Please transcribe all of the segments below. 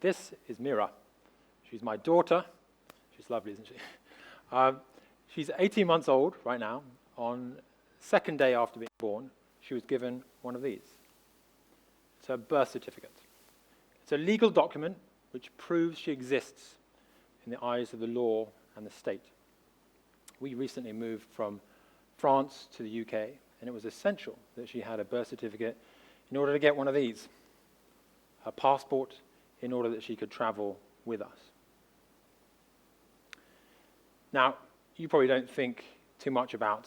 This is Mira. She's my daughter. She's lovely, isn't she? She's 18 months old right now. On second day after being born, she was given one of these. It's her birth certificate. It's a legal document which proves she exists in the eyes of the law and the state. We recently moved from France to the UK, and it was essential that she had a birth certificate in order to get one of these, her passport, in order that she could travel with us. Now, you probably don't think too much about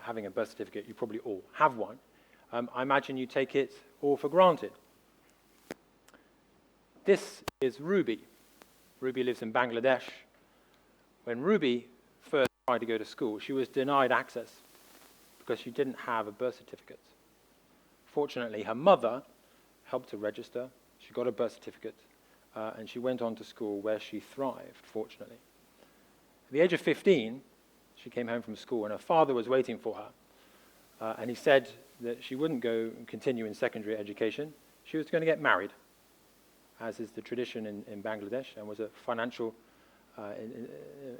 having a birth certificate. You probably all have one. I imagine you take it all for granted. This is Ruby. Ruby lives in Bangladesh. When Ruby first tried to go to school, she was denied access because she didn't have a birth certificate. Fortunately, her mother helped her register. She got a birth certificate, and she went on to school where she thrived, fortunately. At the age of 15, she came home from school, and her father was waiting for her. And he said that she wouldn't go and continue in secondary education. She was going to get married, as is the tradition in Bangladesh, and was a financial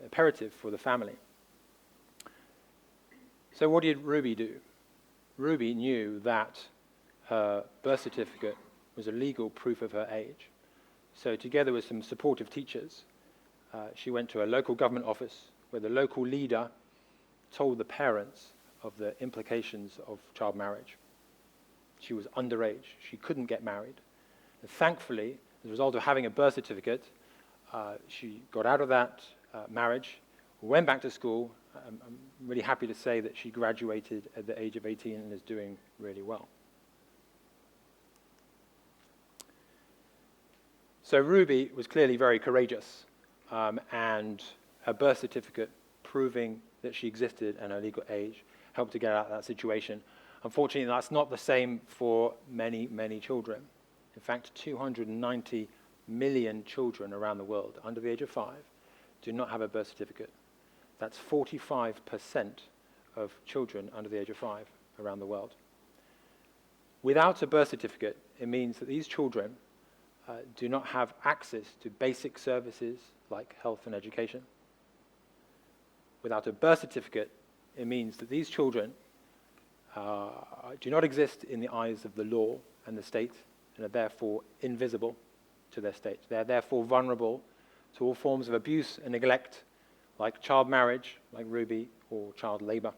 imperative for the family. So what did Ruby do? Ruby knew that her birth certificate was a legal proof of her age. So together with some supportive teachers, she went to a local government office where the local leader told the parents of the implications of child marriage. She was underage. She couldn't get married. And thankfully, as a result of having a birth certificate, she got out of that marriage, went back to school. I'm really happy to say that she graduated at the age of 18 and is doing really well. So Ruby was clearly very courageous, and her birth certificate proving that she existed and her legal age helped to get out of that situation. Unfortunately, that's not the same for many, many children. In fact, 290 million children around the world under the age of 5 do not have a birth certificate. That's 45% of children under the age of 5 around the world. Without a birth certificate, it means that these children do not have access to basic services like health and education. Without a birth certificate, it means that these children do not exist in the eyes of the law and the state and are therefore invisible to their state. They are therefore vulnerable to all forms of abuse and neglect, like child marriage, like Ruby, or child labor.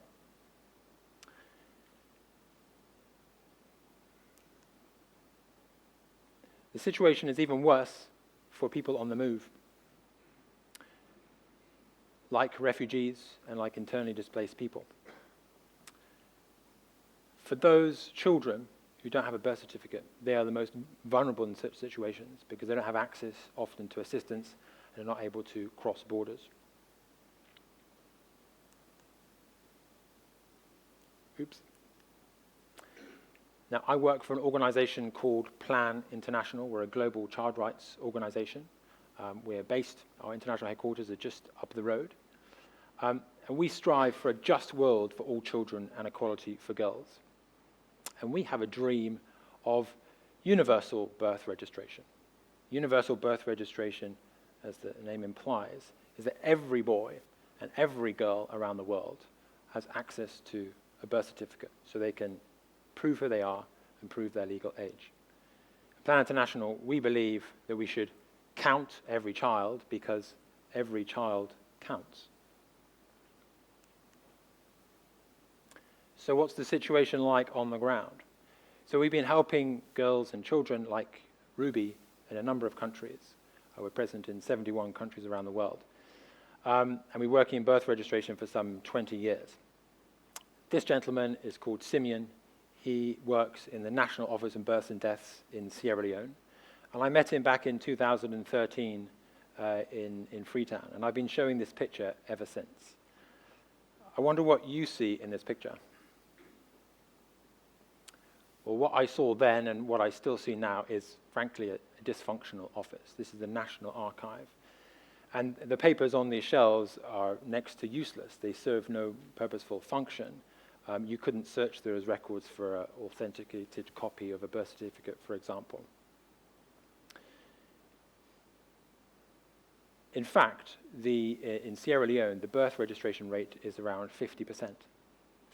The situation is even worse for people on the move, like refugees and like internally displaced people. For those children who don't have a birth certificate, they are the most vulnerable in such situations because they don't have access often to assistance and are not able to cross borders. Oops. Now, I work for an organization called Plan International. We're a global child rights organization. We're based, our international headquarters are just up the road. And we strive for a just world for all children and equality for girls. And we have a dream of universal birth registration. Universal birth registration, as the name implies, is that every boy and every girl around the world has access to a birth certificate so they can prove who they are and prove their legal age. At Plan International, we believe that we should count every child because every child counts. So what's the situation like on the ground? So we've been helping girls and children like Ruby in a number of countries. We're present in 71 countries around the world. And we're working in birth registration for some 20 years. This gentleman is called Simeon. He works in the National Office on Births and Deaths in Sierra Leone. And I met him back in 2013 in Freetown. And I've been showing this picture ever since. I wonder what you see in this picture. Well, what I saw then and what I still see now is, frankly, a dysfunctional office. This is the National Archive. And the papers on these shelves are next to useless. They serve no purposeful function. You couldn't search those records for an authenticated copy of a birth certificate, for example. In fact, in Sierra Leone, the birth registration rate is around 50%.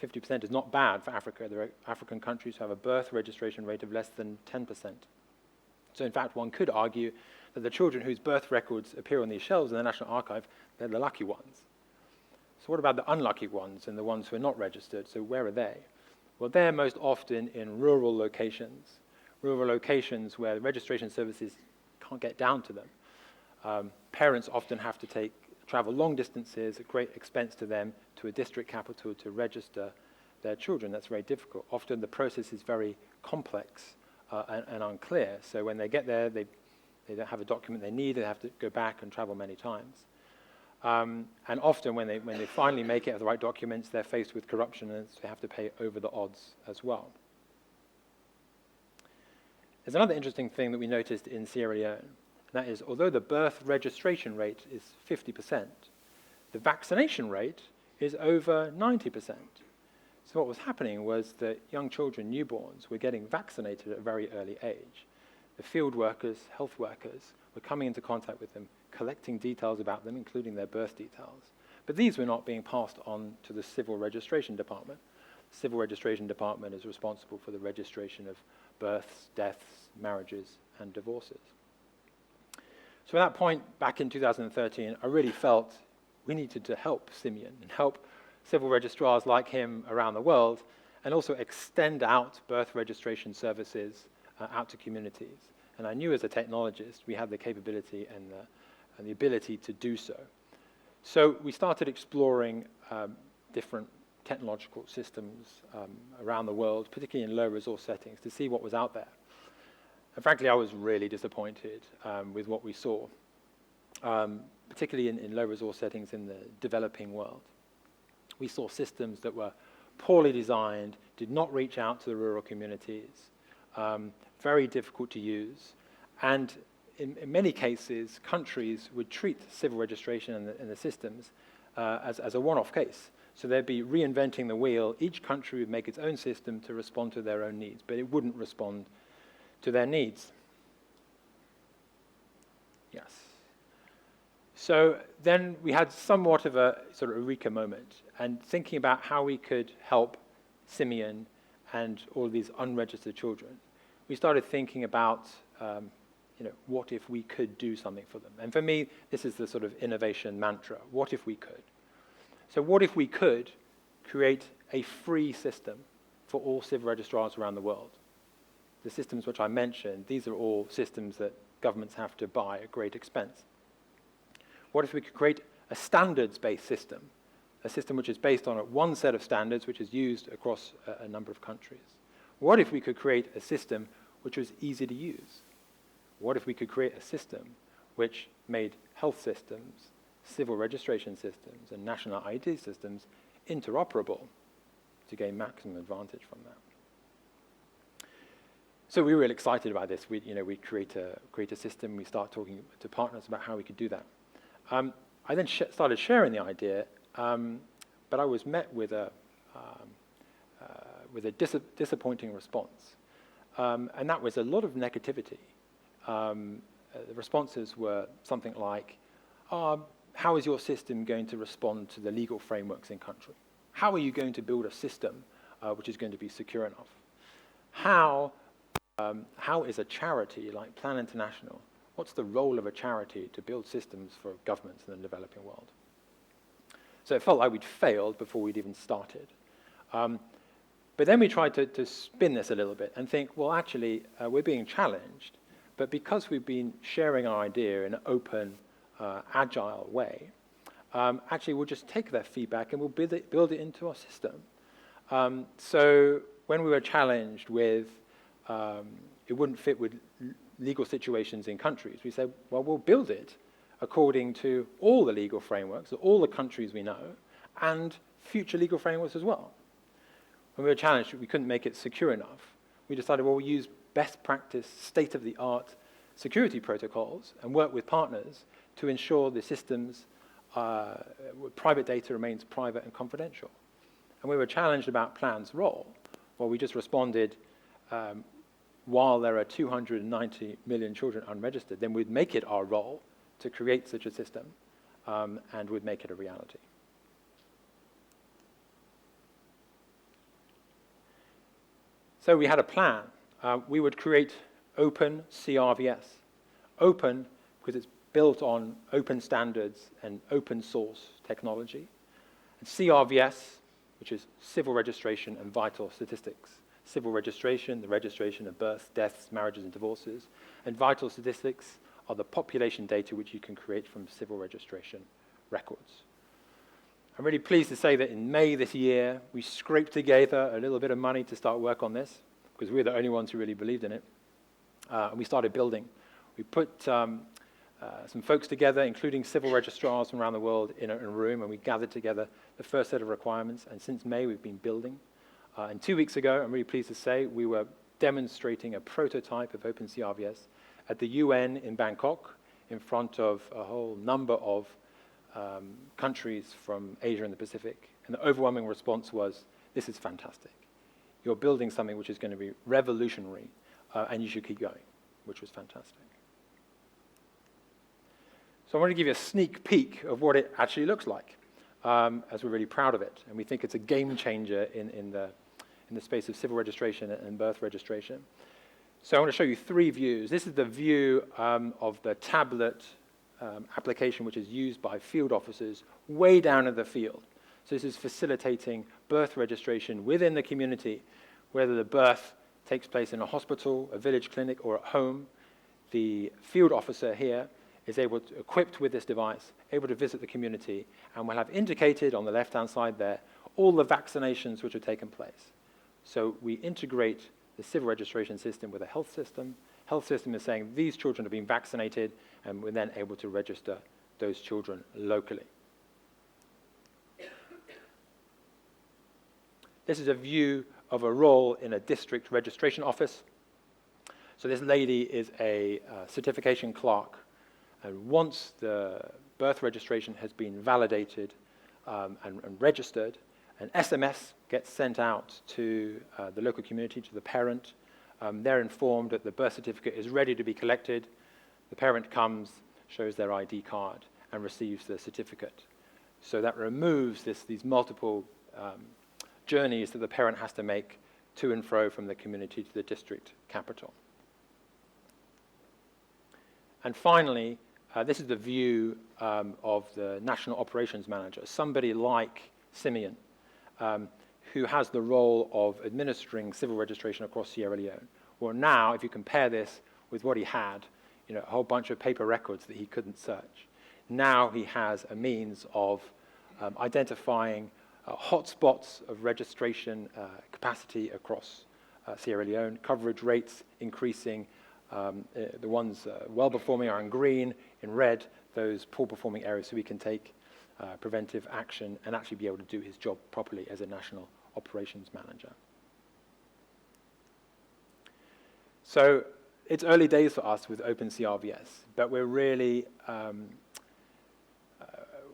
50% is not bad for Africa. There are African countries who have a birth registration rate of less than 10%. So in fact, one could argue that the children whose birth records appear on these shelves in the National Archive, they're the lucky ones. So what about the unlucky ones and the ones who are not registered? So where are they? Well, they're most often in rural locations where the registration services can't get down to them. Parents often have to travel long distances at great expense to them to a district capital to register their children. That's very difficult. Often the process is very complex and unclear. So when they get there, they don't have a document they need. They have to go back and travel many times. And often when they finally make it have the right documents, they're faced with corruption and they have to pay over the odds as well. There's another interesting thing that we noticed in Sierra Leone, and that is, although the birth registration rate is 50%, the vaccination rate is over 90%. So what was happening was that young children, newborns, were getting vaccinated at a very early age. The field workers, health workers, were coming into contact with them, collecting details about them, including their birth details. But these were not being passed on to the Civil Registration Department. The Civil Registration Department is responsible for the registration of births, deaths, marriages, and divorces. So at that point, back in 2013, I really felt we needed to help Simeon and help civil registrars like him around the world, and also extend out birth registration services out to communities. And I knew as a technologist we had the capability and the ability to do so. So we started exploring different technological systems around the world, particularly in low-resource settings, to see what was out there. And frankly, I was really disappointed with what we saw, particularly in low-resource settings in the developing world. We saw systems that were poorly designed, did not reach out to the rural communities, very difficult to use, and in many cases, countries would treat civil registration and the systems as a one-off case. So they'd be reinventing the wheel. Each country would make its own system to respond to their own needs, but it wouldn't respond to their needs. Yes. So then we had somewhat of a sort of eureka moment, and thinking about how we could help Simeon and all these unregistered children, we started thinking about what if we could do something for them? And for me, this is the sort of innovation mantra. What if we could? So what if we could create a free system for all civil registrars around the world? The systems which I mentioned, these are all systems that governments have to buy at great expense. What if we could create a standards-based system, a system which is based on one set of standards which is used across a number of countries? What if we could create a system which was easy to use? What if we could create a system which made health systems, civil registration systems, and national ID systems interoperable to gain maximum advantage from that? So we were really excited about this. We create a system. We start talking to partners about how we could do that. I then started sharing the idea, but I was met with a disappointing response, and that was a lot of negativity. The responses were something like, how is your system going to respond to the legal frameworks in country? How are you going to build a system which is going to be secure enough? How is a charity like Plan International, what's the role of a charity to build systems for governments in the developing world? So it felt like we'd failed before we'd even started. But then we tried to spin this a little bit and think, well, actually, we're being challenged, but because we've been sharing our idea in an open, agile way, actually we'll just take that feedback and we'll build it into our system. So when we were challenged with it wouldn't fit with legal situations in countries, we said, well, we'll build it according to all the legal frameworks of all the countries we know and future legal frameworks as well. When we were challenged, we couldn't make it secure enough. We decided, well, we'll use best practice, state-of-the-art security protocols and work with partners to ensure the systems, private data remains private and confidential. And we were challenged about Plan's role. Well, we just responded, while there are 290 million children unregistered, then we'd make it our role to create such a system and would make it a reality. So we had a plan. We would create open CRVS. Open because it's built on open standards and open source technology. And CRVS, which is civil registration and vital statistics. Civil registration, the registration of births, deaths, marriages, and divorces. And vital statistics are the population data which you can create from civil registration records. I'm really pleased to say that in May this year, we scraped together a little bit of money to start work on this, because we were the only ones who really believed in it. And we started building. We put some folks together, including civil registrars from around the world, in a room, and we gathered together the first set of requirements. And since May, we've been building. And 2 weeks ago, I'm really pleased to say, we were demonstrating a prototype of OpenCRVS at the UN in Bangkok in front of a whole number of countries from Asia and the Pacific. And the overwhelming response was, this is fantastic. You're building something which is going to be revolutionary, and you should keep going, which was fantastic. So I want to give you a sneak peek of what it actually looks like, as we're really proud of it. And we think it's a game changer in the space of civil registration and birth registration. So I want to show you 3 views. This is the view of the tablet application which is used by field officers way down in the field. So this is facilitating birth registration within the community, whether the birth takes place in a hospital, a village clinic, or at home. The field officer here is equipped with this device, able to visit the community, and will have indicated on the left-hand side there all the vaccinations which have taken place. So we integrate the civil registration system with a health system. Health system is saying these children have been vaccinated, and we're then able to register those children locally. This is a view of a role in a district registration office. So this lady is a certification clerk, and once the birth registration has been validated and registered, an SMS gets sent out to the local community, to the parent. They're informed that the birth certificate is ready to be collected. The parent comes, shows their ID card, and receives the certificate. So that removes these multiple journeys that the parent has to make to and fro from the community to the district capital. And finally, this is the view of the National Operations Manager, somebody like Simeon, who has the role of administering civil registration across Sierra Leone. Well, now, if you compare this with what he had, a whole bunch of paper records that he couldn't search. Now he has a means of identifying hotspots of registration capacity across Sierra Leone, coverage rates increasing. The ones well-performing are in green, in red, those poor-performing areas, so we can take preventive action and actually be able to do his job properly as a national operations manager. So it's early days for us with OpenCRVS, but we're really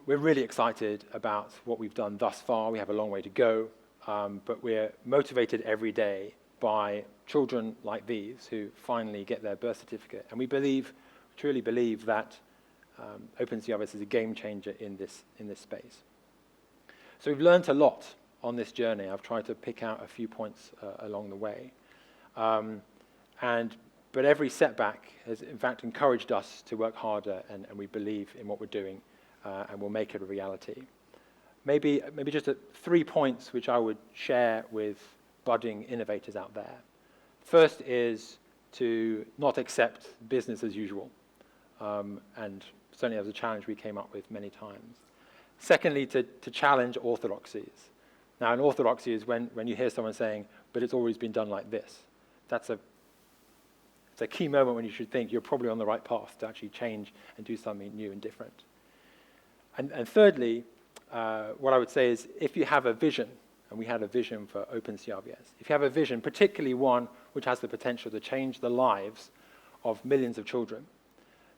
excited about what we've done thus far. We have a long way to go, but we're motivated every day by children like these who finally get their birth certificate. And we truly believe that OpenCRVS is a game changer in this space. So we've learned a lot on this journey. I've tried to pick out a few points along the way. But every setback has, in fact, encouraged us to work harder, and we believe in what we're doing, and we'll make it a reality. Maybe just 3 points which I would share with budding innovators out there. First is to not accept business as usual, and certainly that was a challenge we came up with many times. Secondly, to challenge orthodoxies. Now, an orthodoxy is when you hear someone saying, but it's always been done like this. It's a key moment when you should think you're probably on the right path to actually change and do something new and different. And thirdly, what I would say is if you have a vision, and we had a vision for OpenCRVS, if you have a vision, particularly one which has the potential to change the lives of millions of children,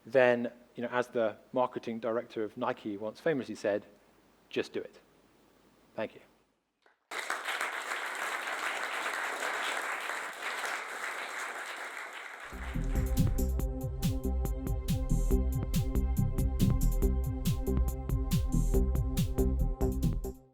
then, as the marketing director of Nike once famously said, just do it. Thank you.